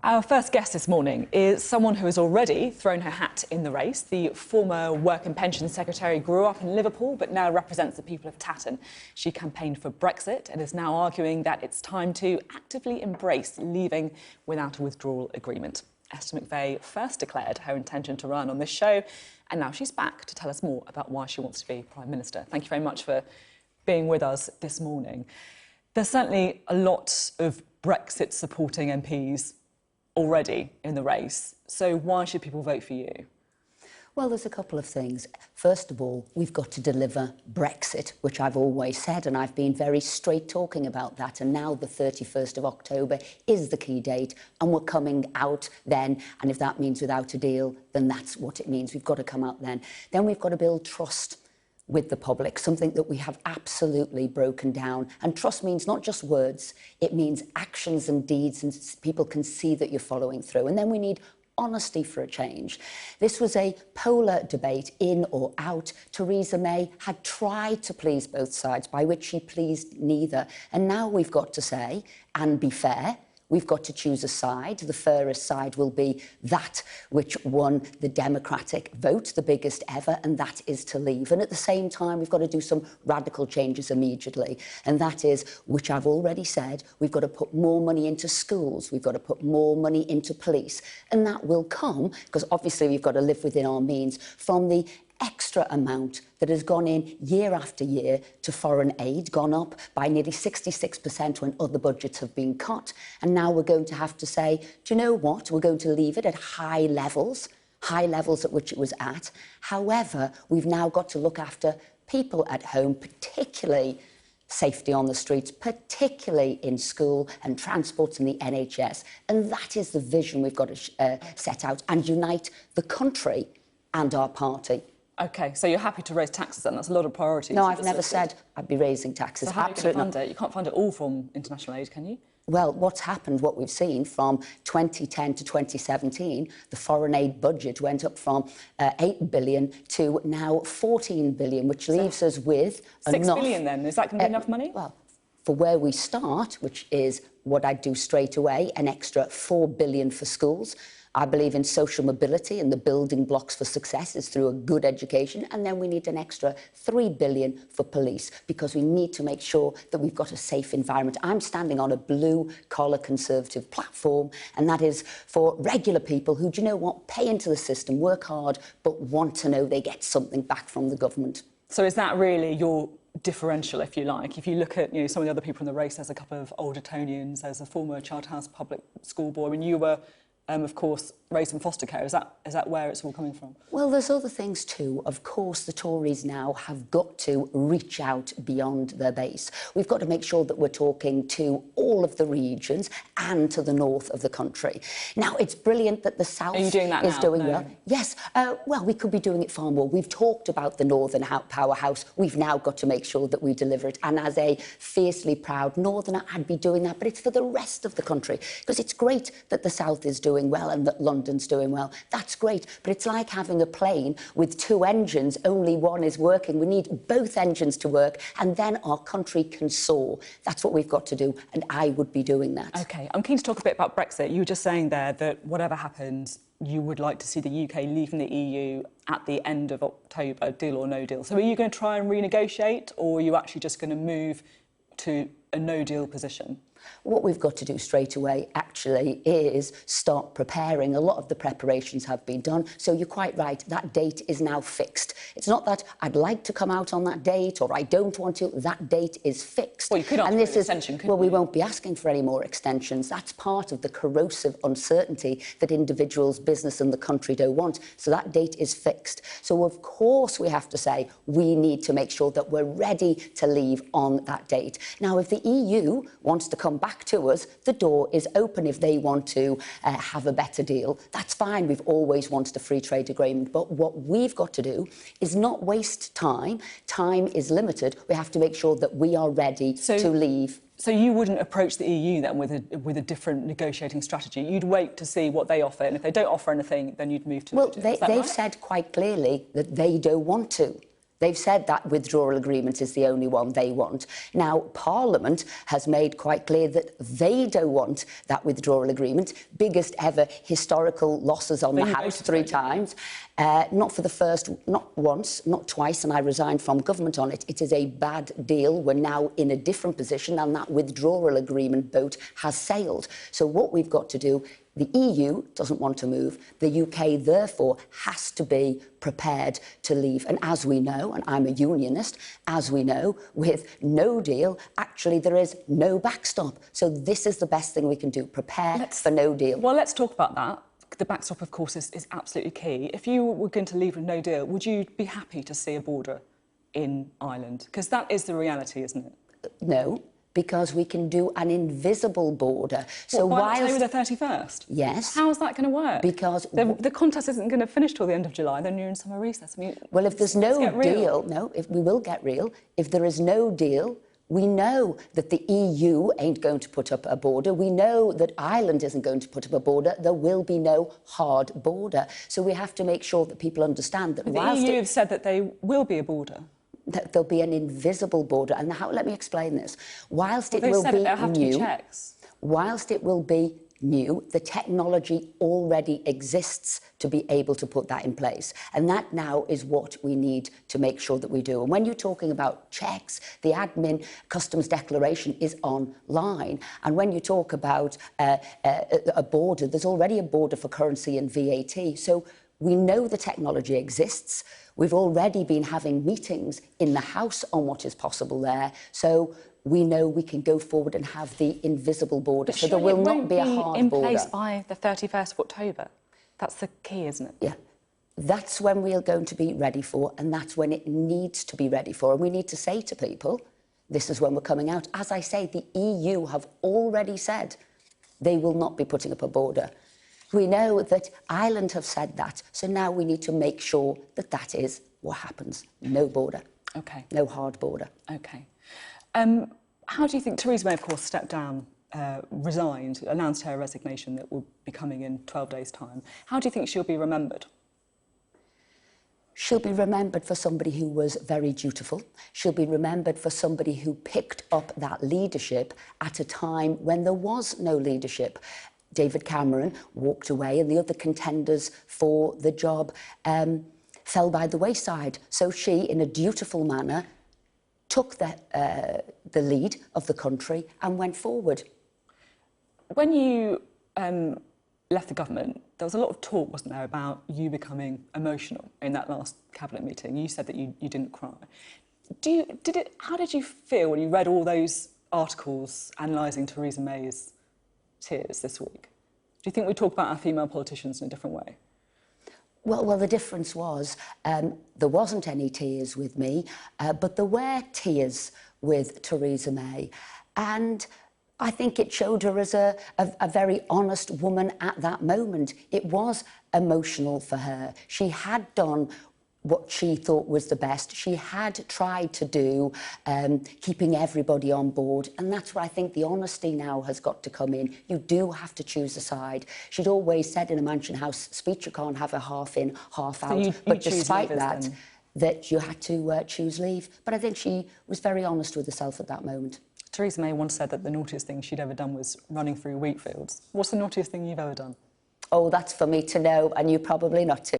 Our first guest this morning is someone who has already thrown her hat in the race. The former Work and Pensions Secretary grew up in Liverpool but now represents the people of Tatton. She campaigned for Brexit and is now arguing that it's time to actively embrace leaving without a withdrawal agreement. Esther McVey first declared her intention to run on this show, and now she's back to tell us more about why she wants to be Prime Minister. Thank you very much for being with us this morning. There's certainly a lot of Brexit-supporting MPs already in the race. So why should people vote for you? Well, there's a couple of things. First of all, we've got to deliver Brexit, which I've always said, and I've been very straight talking about that. And now the 31st of October is the key date, and we're coming out then. And if that means without a deal, then that's what it means. We've got to come out then. Then we've got to build trust with the public, something that we have absolutely broken down. And trust means not just words, it means actions and deeds, and people can see that you're following through. And then we need honesty for a change. This was a polar debate, in or out. Theresa May had tried to please both sides, by which she pleased neither. And now we've got to say, and be fair, we've got to choose a side. The fairest side will be that which won the Democratic vote, the biggest ever, and that is to leave. And at the same time, we've got to do some radical changes immediately. And that is, which I've already said, we've got to put more money into schools. We've got to put more money into police. And that will come, because obviously we've got to live within our means, from the extra amount that has gone in year after year to foreign aid, gone up by nearly 66% when other budgets have been cut. And now we're going to have to say, do you know what? We're going to leave it at high levels at which it was at. However, we've now got to look after people at home, particularly safety on the streets, particularly in school and transport and the NHS. And that is the vision we've got to set out and unite the country and our party. OK, so you're happy to raise taxes then? That's a lot of priorities. No, I've never said I'd be raising taxes. So how are you going to fund it? You can't fund it all from international aid, can you? Well, what's happened, what we've seen from 2010 to 2017, the foreign aid budget went up from 8 billion to now 14 billion, which leaves us with enough... 6 billion then? Is that going to be enough money? Well, for where we start, which is what I'd do straight away, an extra 4 billion for schools. I believe in social mobility, and the building blocks for success is through a good education. And then we need an extra 3 billion for police, because we need to make sure that we've got a safe environment. I'm standing on a blue-collar Conservative platform, and that is for regular people who, do you know what, pay into the system, work hard, but want to know they get something back from the government. So is that really your differential, if you like? If you look at some of the other people in the race, there's a couple of old Etonians, there's a former Charterhouse public school boy, and you were of course, raised in foster care. Is that where it's all coming from? Well, there's other things too. Of course, the Tories now have got to reach out beyond their base. We've got to make sure that we're talking to all of the regions and to the north of the country. Now, it's brilliant that the south is doing well. Yes. Well, we could be doing it far more. We've talked about the northern powerhouse. We've now got to make sure that we deliver it. And as a fiercely proud northerner, I'd be doing that. But it's for the rest of the country, because it's great that the south is doing well and that London's doing well. That's great, but it's like having a plane with two engines, only one is working. We need both engines to work, and then our country can soar. That's what we've got to do, and I would be doing that. OK, I'm keen to talk a bit about Brexit. You were just saying there that whatever happens, you would like to see the UK leaving the EU at the end of October, deal or no deal. So are you going to try and renegotiate, or are you actually just going to move to a no-deal position? What we've got to do straight away, actually, is start preparing. A lot of the preparations have been done. So you're quite right, that date is now fixed. It's not that I'd like to come out on that date or I don't want to. That date is fixed. Well, you could ask for an extension, couldn't you? Well, we won't be asking for any more extensions. That's part of the corrosive uncertainty that individuals, business and the country don't want. So that date is fixed. So, of course, we have to say we need to make sure that we're ready to leave on that date. Now, if the EU wants to come back to us, the door is open if they want to have a better deal. That's fine. We've always wanted a free trade agreement. But what we've got to do is not waste time. Time is limited. We have to make sure that we are ready to leave. So you wouldn't approach the EU then with a different negotiating strategy? You'd wait to see what they offer, and if they don't offer anything, then you'd move to... Well, they've said quite clearly that they don't want to. They've said that withdrawal agreement is the only one they want. Now, Parliament has made quite clear that they don't want that withdrawal agreement. Biggest ever historical losses on the House 3 times. Not for the first, not once, not twice, and I resigned from government on it. It is a bad deal. We're now in a different position, and that withdrawal agreement boat has sailed. So what we've got to do, the EU doesn't want to move. The UK, therefore, has to be prepared to leave. And as we know, and I'm a unionist, as we know, with no deal, actually there is no backstop. So this is the best thing we can do, prepare for no deal. Well, let's talk about that. The backstop, of course, is absolutely key. If you were going to leave with no deal, would you be happy to see a border in Ireland? Because that is the reality, isn't it? No, because we can do an invisible border. So by October the 31st? Yes. How is that going to work? Because the contest isn't going to finish till the end of July, then you're in summer recess. I mean, well, if there's no deal, if we will get real, if there is no deal, we know that the EU ain't going to put up a border. We know that Ireland isn't going to put up a border. There will be no hard border. So we have to make sure that people understand that whilst the EU have said that there will be a border. That there'll be an invisible border. And let me explain this. Whilst it will be new, whilst it will be new, the technology already exists to be able to put that in place. And that now is what we need to make sure that we do. And when you're talking about checks, the admin customs declaration is online. And when you talk about a border, there's already a border for currency and VAT. So we know the technology exists. We've already been having meetings in the House on what is possible there. So we know we can go forward and have the invisible border. So there will not be a hard border. In place by the 31st of October. That's the key, isn't it? Yeah. That's when we're going to be ready for, and that's when it needs to be ready for. And we need to say to people, this is when we're coming out. As I say, the EU have already said they will not be putting up a border. We know that Ireland have said that. So now we need to make sure that that is what happens. No border. OK. No hard border. OK. How do you think Theresa May, of course, stepped down, resigned, announced her resignation that will be coming in 12 days' time? How do you think she'll be remembered? She'll be remembered for somebody who was very dutiful. She'll be remembered for somebody who picked up that leadership at a time when there was no leadership. David Cameron walked away and the other contenders for the job fell by the wayside. So she, in a dutiful manner, took the lead of the country and went forward. When you left the government, there was a lot of talk, wasn't there, about you becoming emotional in that last cabinet meeting. You said that you didn't cry. How did you feel when you read all those articles analysing Theresa May's tears this week? Do you think we talk about our female politicians in a different way? Well, the difference was there wasn't any tears with me, but there were tears with Theresa May. And I think it showed her as a very honest woman at that moment. It was emotional for her. She had done what she thought was the best. She had tried to do, keeping everybody on board. And that's where I think the honesty now has got to come in. You do have to choose a side. She'd always said in a Mansion House speech, you can't have a half in, half out. But despite that, that you had to choose leave. But I think she was very honest with herself at that moment. Theresa May once said that the naughtiest thing she'd ever done was running through wheat fields. What's the naughtiest thing you've ever done? Oh, that's for me to know, and you probably not to.